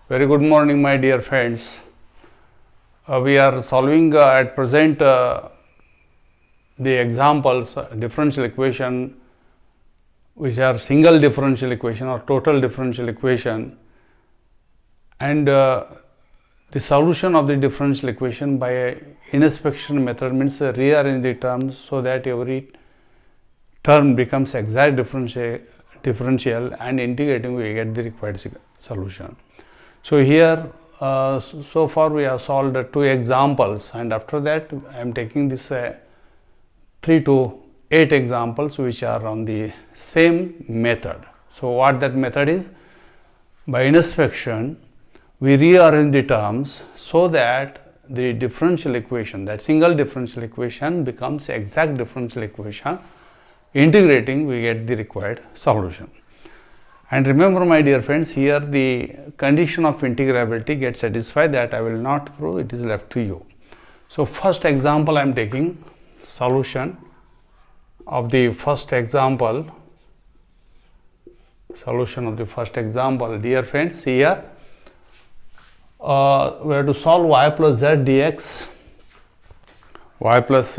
Very good morning, my dear friends. We are solving at present the examples differential equation which are single differential equation or total differential equation, and the solution of the differential equation by inspection method means rearrange the terms so that every term becomes exact differential and integrating we get the required solution. So here so far we have solved 2 examples, and after that I am taking this 3 to 8 examples which are on the same method. So what that method is? By inspection we rearrange the terms so that the differential equation, that single differential equation, becomes exact differential equation. Integrating we get the required solution. And remember, my dear friends, here the condition of integrability gets satisfied, that I will not prove, it is left to you. So first example I am taking solution of the first example. Dear friends, here we have to solve y plus z dx, plus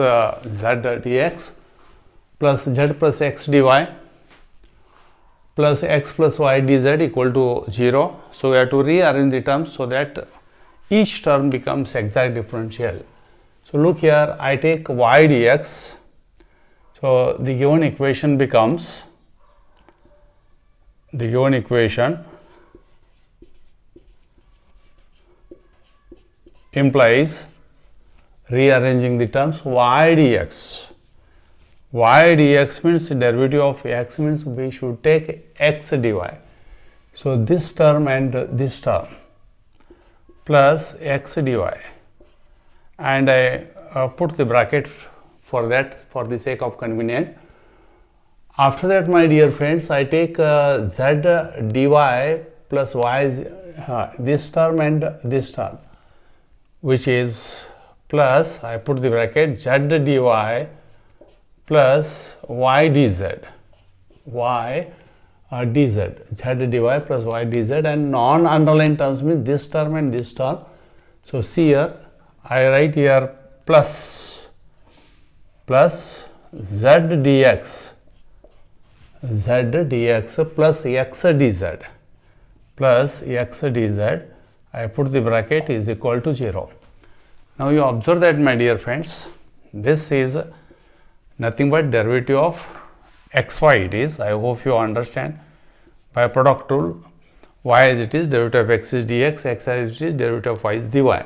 z plus x dy plus x plus y dz equal to 0. So we have to rearrange the terms so that each term becomes exact differential. So look here, I take y dx. So the given equation becomes, implies rearranging the terms y dx. Y dx means derivative of x, means we should take x dy. So this term and this term plus x dy, and I put the bracket for that for the sake of convenience. After that, my dear friends, I take z dy plus y, this term and this term, which is plus, I put the bracket, z dy plus y dz, z dy plus y dz, and non-underlined terms means this term and this term. So see here, I write here plus z dx plus x dz, I put the bracket, is equal to 0. Now you observe that, my dear friends, this is nothing but derivative of xy. It is, I hope you understand. By product rule, y as it is, derivative of x is dx, x as it is, derivative of y is dy,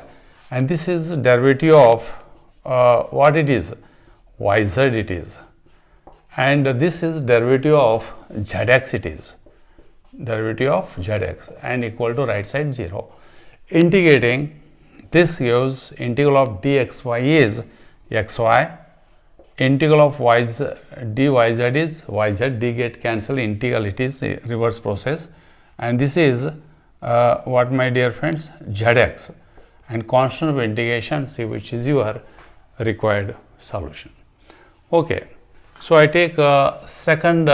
and this is derivative of what it is, yz it is, and this is derivative of zx it is, and equal to right side 0. Integrating this gives integral of dxy is xy, integral of yz dyz is yz, d get cancelled, integral it is a reverse process, and this is what, my dear friends, zx, and constant of integration, see, which is your required solution. Okay, so I take a second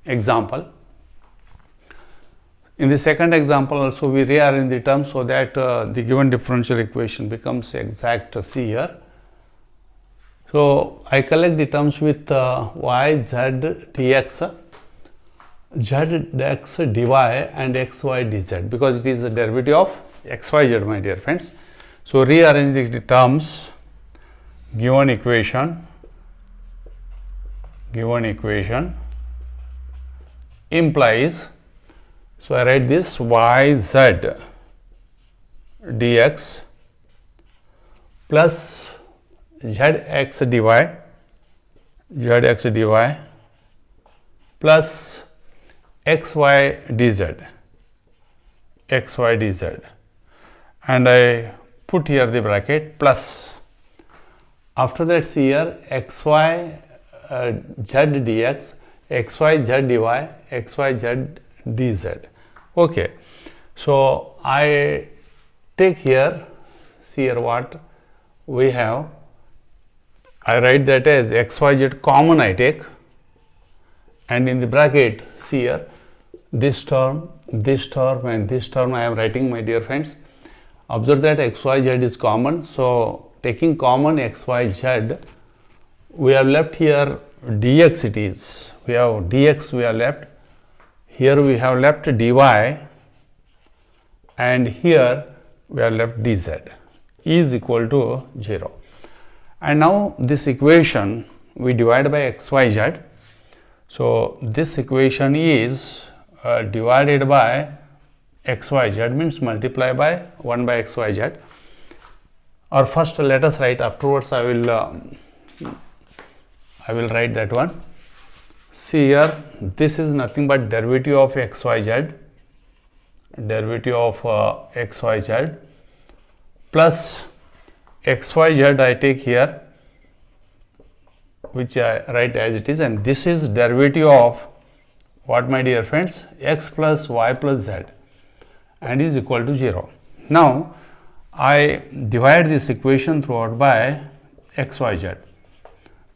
example. In the second example also we rearrange the terms so that the given differential equation becomes exact. See here, so I collect the terms with y z dx, z dx dy, and xy dz, because it is a derivative of xyz, my dear friends. So rearrange the terms, given equation implies, so I write this yz dx plus zx dy plus xy dz, and I put here the bracket plus. After that, see here, xy z dx, xy z dy, xy z dz. Okay, so I take here, see here what we have, I write that as xyz common I take, and in the bracket, see here, this term this term and this term I am writing, my dear friends. Observe that x, y, z is common. So, taking common x, y, z, we have left here dx it is. We have dx we have left. Here we have left dy and here we have left dz is equal to 0. And now this equation we divide by x, y, z. So, this equation is divided by x, y, z means multiply by 1 by x, y, z. Or first let us write, afterwards I will write that one. See here, this is nothing but derivative of x, y, z, derivative of x, y, z plus x, y, z I take here, which I write as it is, and this is derivative of what, my dear friends? X plus y plus z, and is equal to 0. Now, I divide this equation throughout by x, y, z.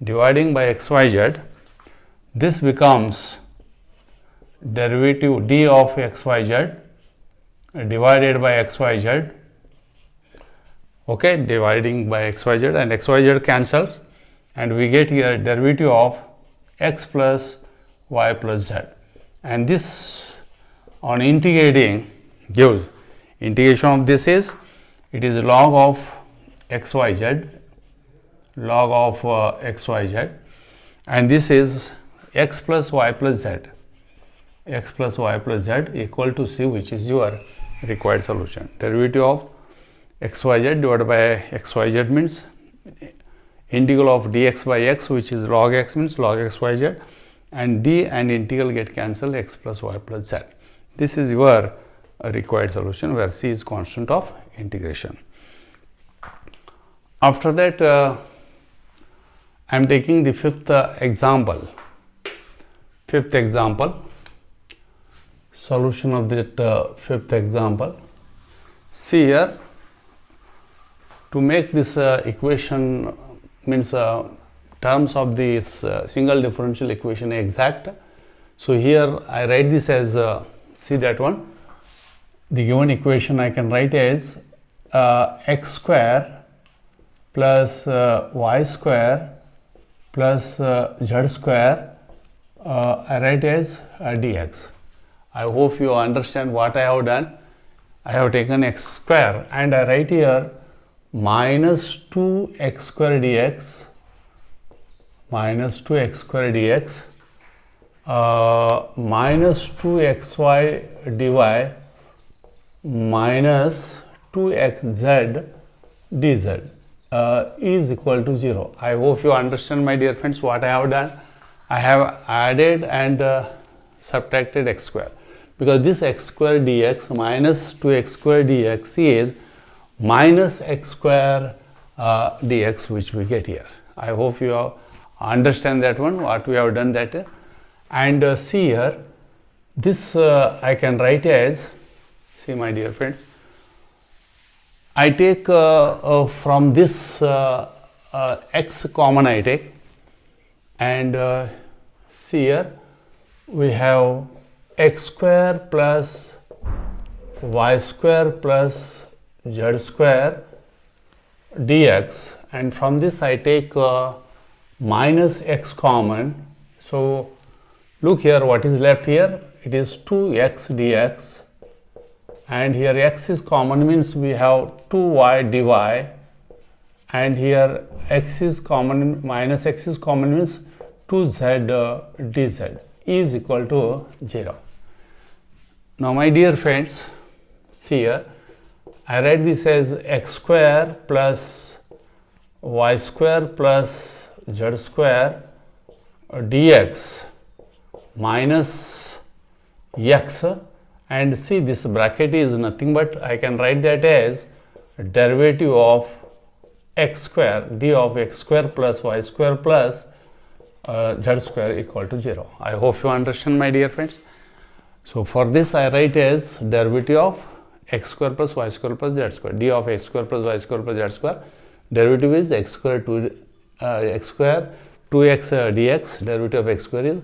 Dividing by x, y, z, this becomes derivative d of x, y, z divided by x, y, z. Okay, dividing by x, y, z, and x, y, z cancels, and we get here derivative of x plus y plus z, and this on integrating gives, integration of this is, it is log of x, y, z, log of x, y, z, and this is x plus y plus z, x plus y plus z equal to c, which is your required solution. Derivative of x, y, z divided by x, y, z means integral of dx by x, which is log x means log x, y, z, and d and integral get cancelled, x plus y plus z. This is your required solution, where c is constant of integration. After that, I am taking the fifth example. Fifth example, solution of that fifth example. See here, to make this equation means terms of this single differential equation exact. So, here I write this as, see that one, the given equation I can write as x square plus y square plus z square, I write as dx. I hope you understand what I have done. I have taken x square and I write here minus 2x square dx, minus 2x square dx, minus 2xy dy minus 2xz dz is equal to 0. I hope you understand, my dear friends, what I have done. I have added and subtracted x square, because this x square dx minus 2x square dx is minus x square dx, which we get here. I hope you understand that one, what we have done that. And see here, this I can write as, see my dear friends, I take from this x common I take, and see here we have x square plus y square plus z square dx, and from this I take minus x common. So, look here, what is left here, it is 2x dx, and here x is common means we have 2y dy, and here x is common, minus x is common means 2z dz is equal to 0. Now, my dear friends, see here, I write this as x square plus y square plus z square dx minus x, and see this bracket is nothing but I can write that as derivative of x square, d of x square plus y square plus z square equal to 0. I hope you understand, my dear friends. So, for this I write as derivative of x square plus y square plus z square, d of x square plus y square plus z square, derivative is x square 2x dx, derivative of x square is,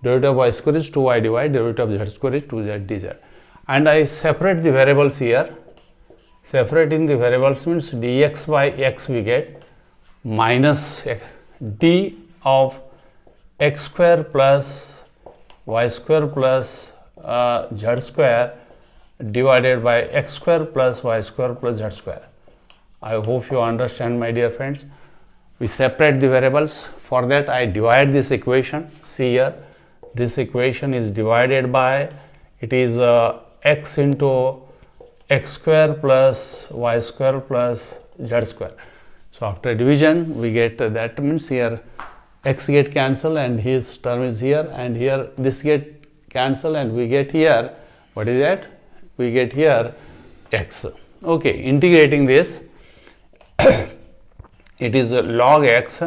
derivative of y square is 2y dy, derivative of z square is 2z dz. and I separate the variables here. Separating the variables means dx by x we get minus d of x square plus y square plus z square divided by x square plus y square plus z square. I hope you understand, my dear friends. We separate the variables. For that I divide this equation. See here, this equation is divided by, it is x into x square plus y square plus z square. So after division we get that means here x get cancelled and his term is here, and here this get cancelled and we get here, what is that? We get here x. Okay, integrating this, it is log x,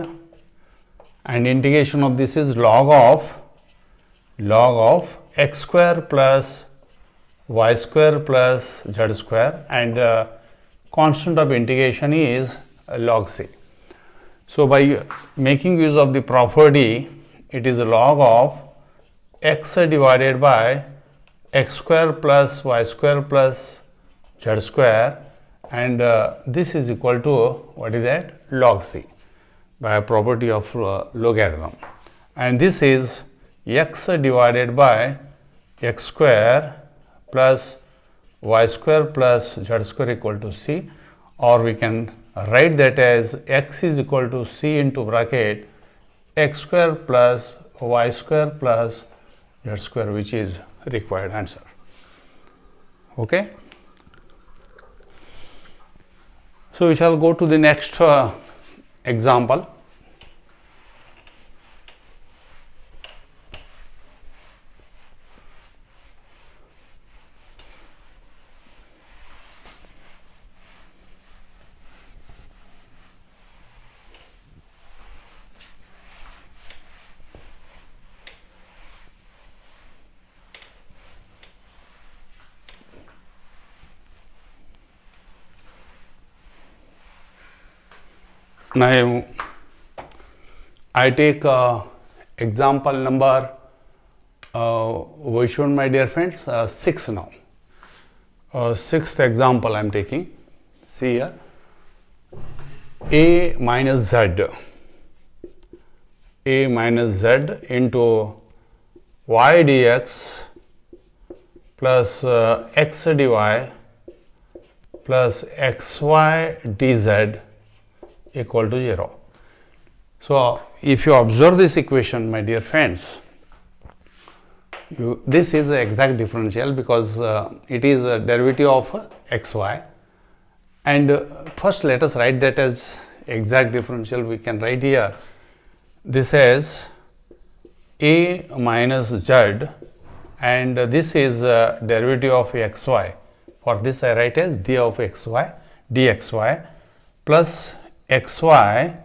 and integration of this is log of x square plus y square plus z square, and constant of integration is log c. So by making use of the property, it is log of x divided by x square plus y square plus z square, and this is equal to, what is that? Log c, by a property of logarithm. And this is x divided by x square plus y square plus z square equal to c, or we can write that as x is equal to c into bracket x square plus y square plus z square, which is required answer. Okay. So we shall go to the next example. Now I take example number which one, my dear friends? 6 now. Sixth example I am taking. See here, a minus z into y dx plus x dy plus xy dz equal to 0. So if you observe this equation, my dear friends, this is the exact differential, because it is a derivative of xy, and first let us write that as exact differential. We can write here this as a minus z, and this is derivative of xy. For this I write as d of xy dxy plus xy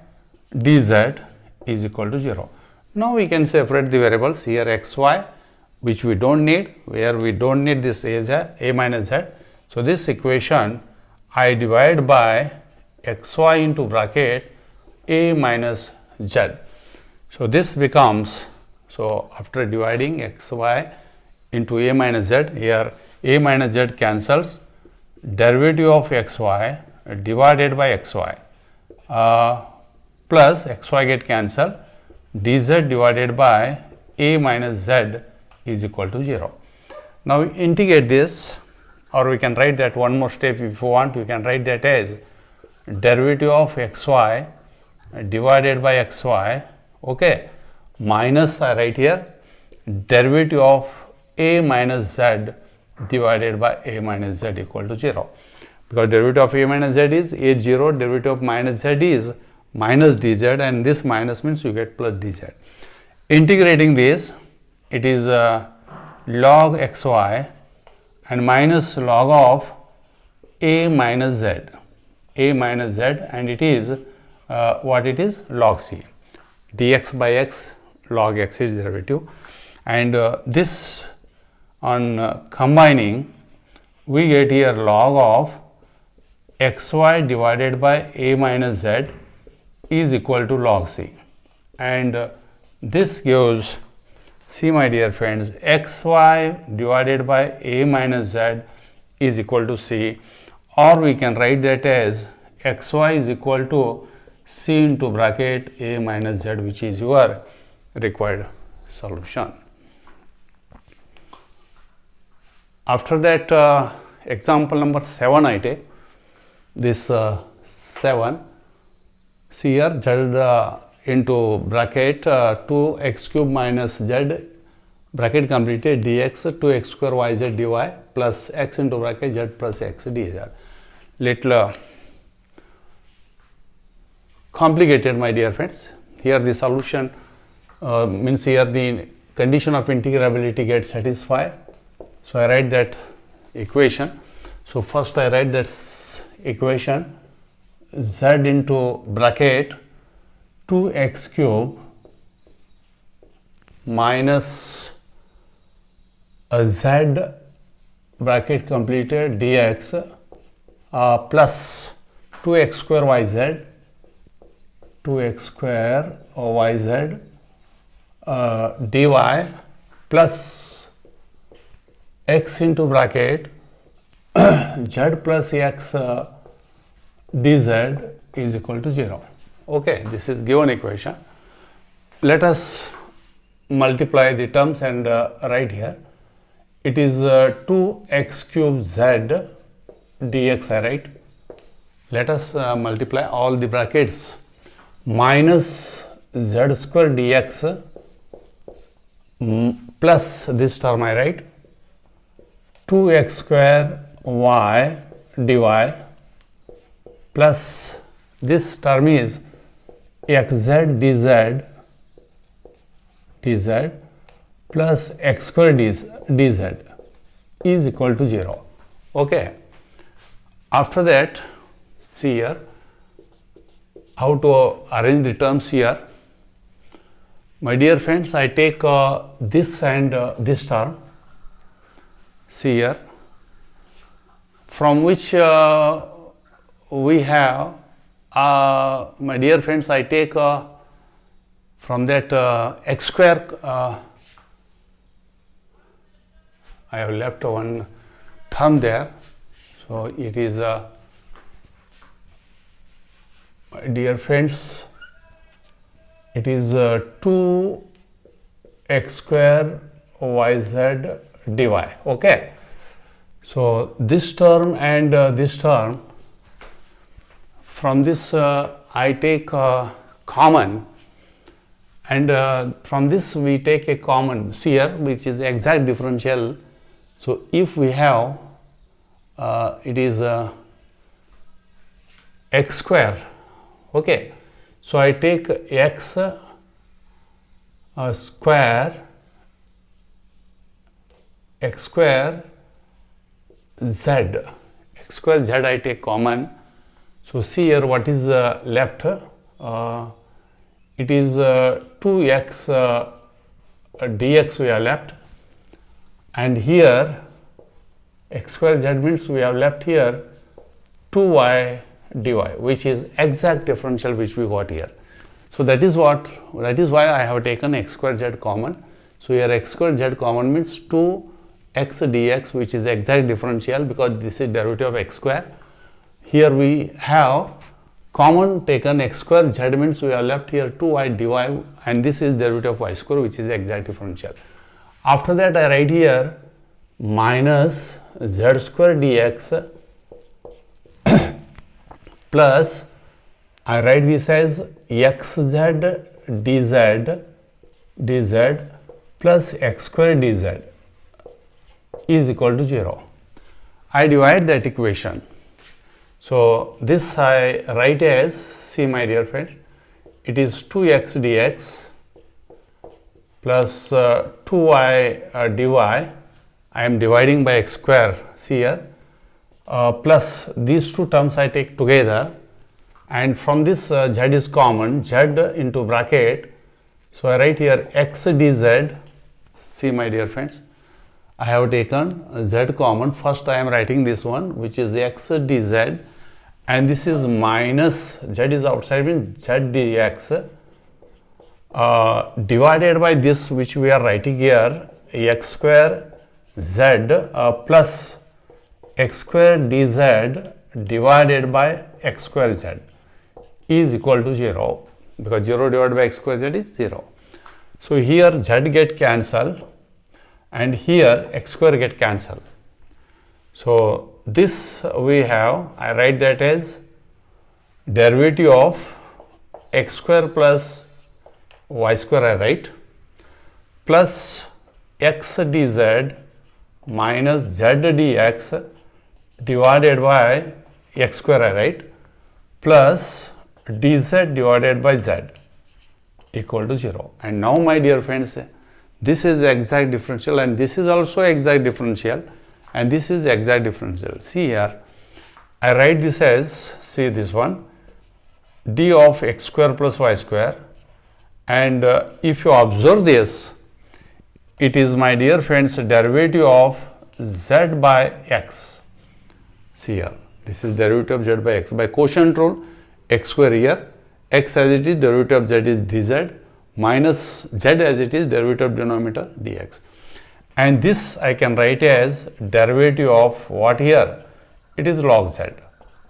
dz is equal to 0. Now we can separate the variables here, xy, which we don't need, where we don't need this a minus z. So this equation I divide by xy into bracket a minus z. So this becomes, so after dividing xy into a minus z, here a minus z cancels, derivative of xy divided by xy plus xy get cancelled, dz divided by a minus z is equal to 0. Now integrate this, or we can write that one more step if you want. We can write that as derivative of xy divided by xy, okay, minus I write here derivative of a minus z divided by a minus z equal to 0. Because derivative of a minus z is a0, derivative of minus z is minus dz, and this minus means you get plus dz. Integrating this, it is log xy and minus log of a minus z, and it is what it is? Log c. Dx by x, log x is derivative, and this on combining, we get here log of xy divided by a minus z is equal to log c, and this gives See my dear friends, xy divided by a minus z is equal to c, or we can write that as xy is equal to c into bracket a minus z, which is your required solution. After that, example number 7 I take. This 7, see here z into bracket 2x cube minus z bracket completed dx 2x square yz dy plus x into bracket z plus x dz. Little complicated, my dear friends. Here the solution means here the condition of integrability gets satisfied. So I write that equation. So first I write that equation z into bracket 2x cube minus a z bracket completed dx plus 2x square yz 2x square yz dy plus x into bracket z plus x dz is equal to 0. Okay, this is given equation. Let us multiply the terms and write here. It is 2x cube z dx I write. Let us multiply all the brackets minus z square dx plus this term I write 2x square y dy plus this term is xz dz plus x square dz is equal to 0. Okay. After that, see here how to arrange the terms here. My dear friends, I take this and this term. See here, from which we have, my dear friends, I take from that x square, I have left one term there. So it is, my dear friends, it is 2x square yz dy. Okay. So this term and this term, from this I take common, and from this we take a common here, which is exact differential. So if we have it is x square. Okay. So I take x square z, x square z I take common. So see here what is left. It is 2x dx we have left, and here x square z means we have left here 2y dy, which is exact differential which we got here. So that is why I have taken x square z common. So here x square z common means 2x dx, which is exact differential because this is derivative of x square. Here we have common taken x square z means we have left here 2y dy, and this is derivative of y square, which is exact differential. After that I write here minus z square dx plus I write this as xz dz plus x square dz is equal to 0. I divide that equation. So this I write as, see my dear friends, it is 2x dx plus 2y dy. I am dividing by x square, see here, plus these two terms I take together, and from this z is common, z into bracket. So I write here x dz. See my dear friends, I have taken z common. First I am writing this one, which is x dz, and this is minus z is outside means z dx divided by this which we are writing here, x square z plus x square dz divided by x square z is equal to 0, because 0 divided by x square z is 0. So here z get cancelled and here x square get cancelled. So this we have, I write that as derivative of x square plus y square I write, plus x dz minus z dx divided by x square I write, plus dz divided by z equal to 0. And now my dear friends, this is exact differential and this is also exact differential and this is exact differential. See here, I write this as, see this one, d of x square plus y square, and if you observe this, it is my dear friends derivative of z by x. See here, this is derivative of z by x by quotient rule, x square here, x as it is, derivative of z is dz, minus z as it is, derivative of denominator dx. And this I can write as derivative of what here? It is log z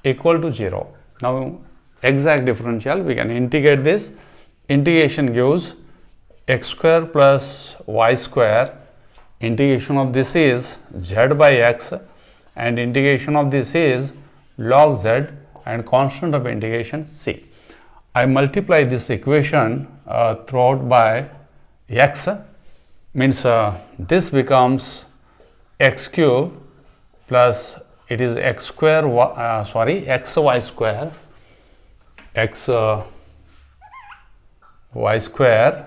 equal to 0. Now exact differential, we can integrate this. Integration gives x square plus y square, integration of this is z by x and integration of this is log z and constant of integration c. I multiply this equation throughout by x, means this becomes x cube plus it is x square xy square y square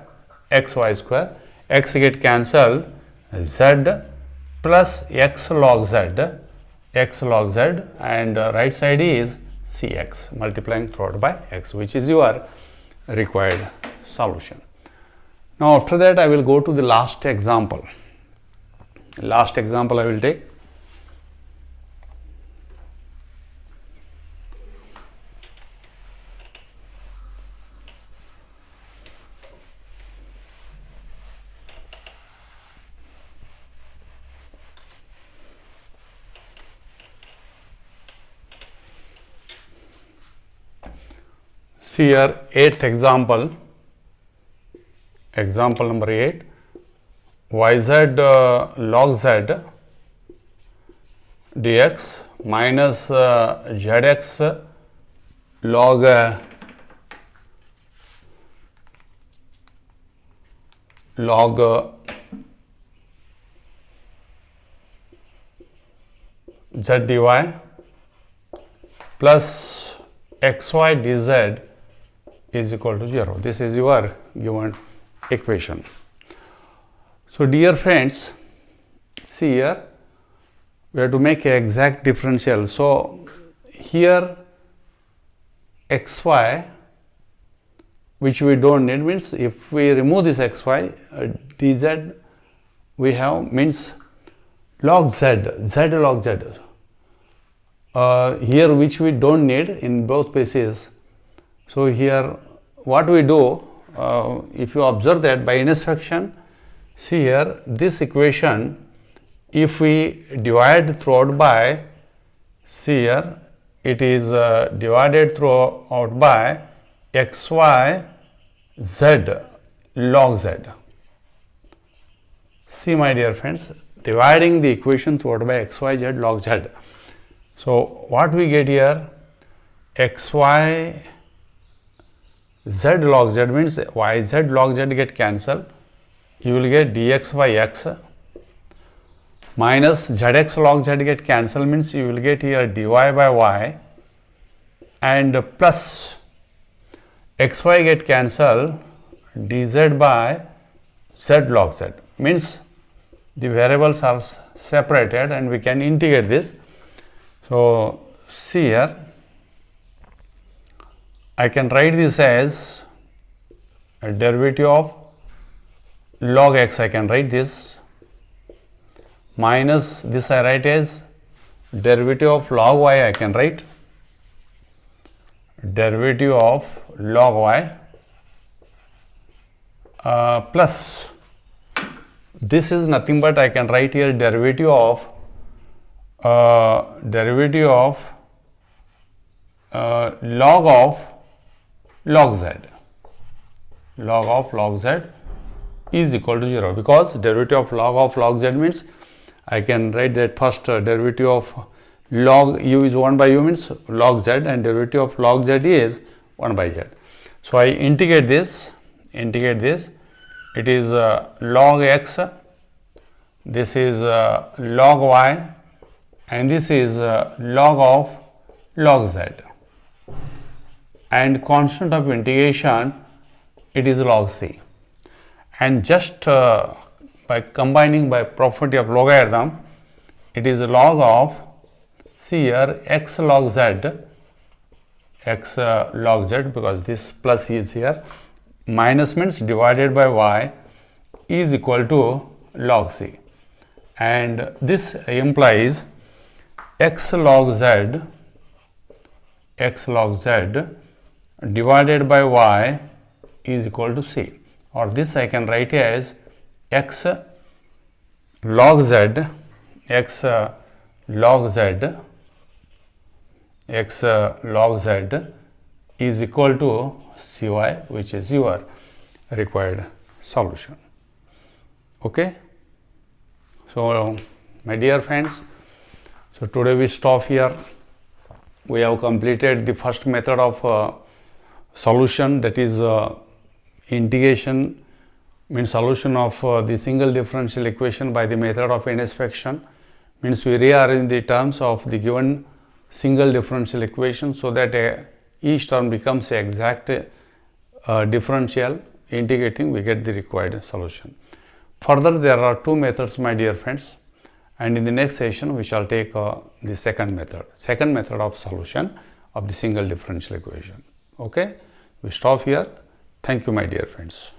xy square, x get cancelled, z plus x log z and right side is cx multiplying throughout by x, which is your required solution. Now after that I will go to the last example. Last example I will take. See here, 8th example, example number 8, yz log z dx minus zx log z dy plus xy dz is equal to 0. This is your given equation. So dear friends, see here, we have to make an exact differential. So here xy, which we don't need, means if we remove this xy, dz we have means log z log z. Here which we don't need in both cases. So here what we do, if you observe that by intersection, see here this equation, if we divide throughout by, see here it is divided throughout by xy z log z. See my dear friends, dividing the equation throughout by xy z log z. So what we get here, xy z log z means yz log z get cancelled, you will get dx by x minus zx log z get cancelled, means you will get here dy by y and plus xy get cancelled, dz by z log z, means the variables are separated and we can integrate this. So see here, I can write this as a derivative of log x, I can write this, minus this I write as derivative of log y, I can write derivative of log y plus this is nothing but I can write here derivative of log z. Log z is equal to 0, because derivative of log z means I can write that first derivative of log u is 1 by u means log z, and derivative of log z is 1 by z. So I integrate this, it is log x, this is log y, and this is log of log z, and constant of integration it is log c. And just by combining by property of logarithm, it is log of c here x log z, because this plus is here, minus means divided by y is equal to log c, and this implies x log z divided by y is equal to c, or this I can write as x log z is equal to cy, which is your required solution. Okay. So my dear friends, so today we stop here. We have completed the first method of solution, that is integration, means solution of the single differential equation by the method of inspection, means we rearrange the terms of the given single differential equation so that each term becomes a exact differential. Integrating, we get the required solution. Further, there are two methods, my dear friends, and in the next session we shall take the second method of solution of the single differential equation. Okay, we stop here. Thank you, my dear friends.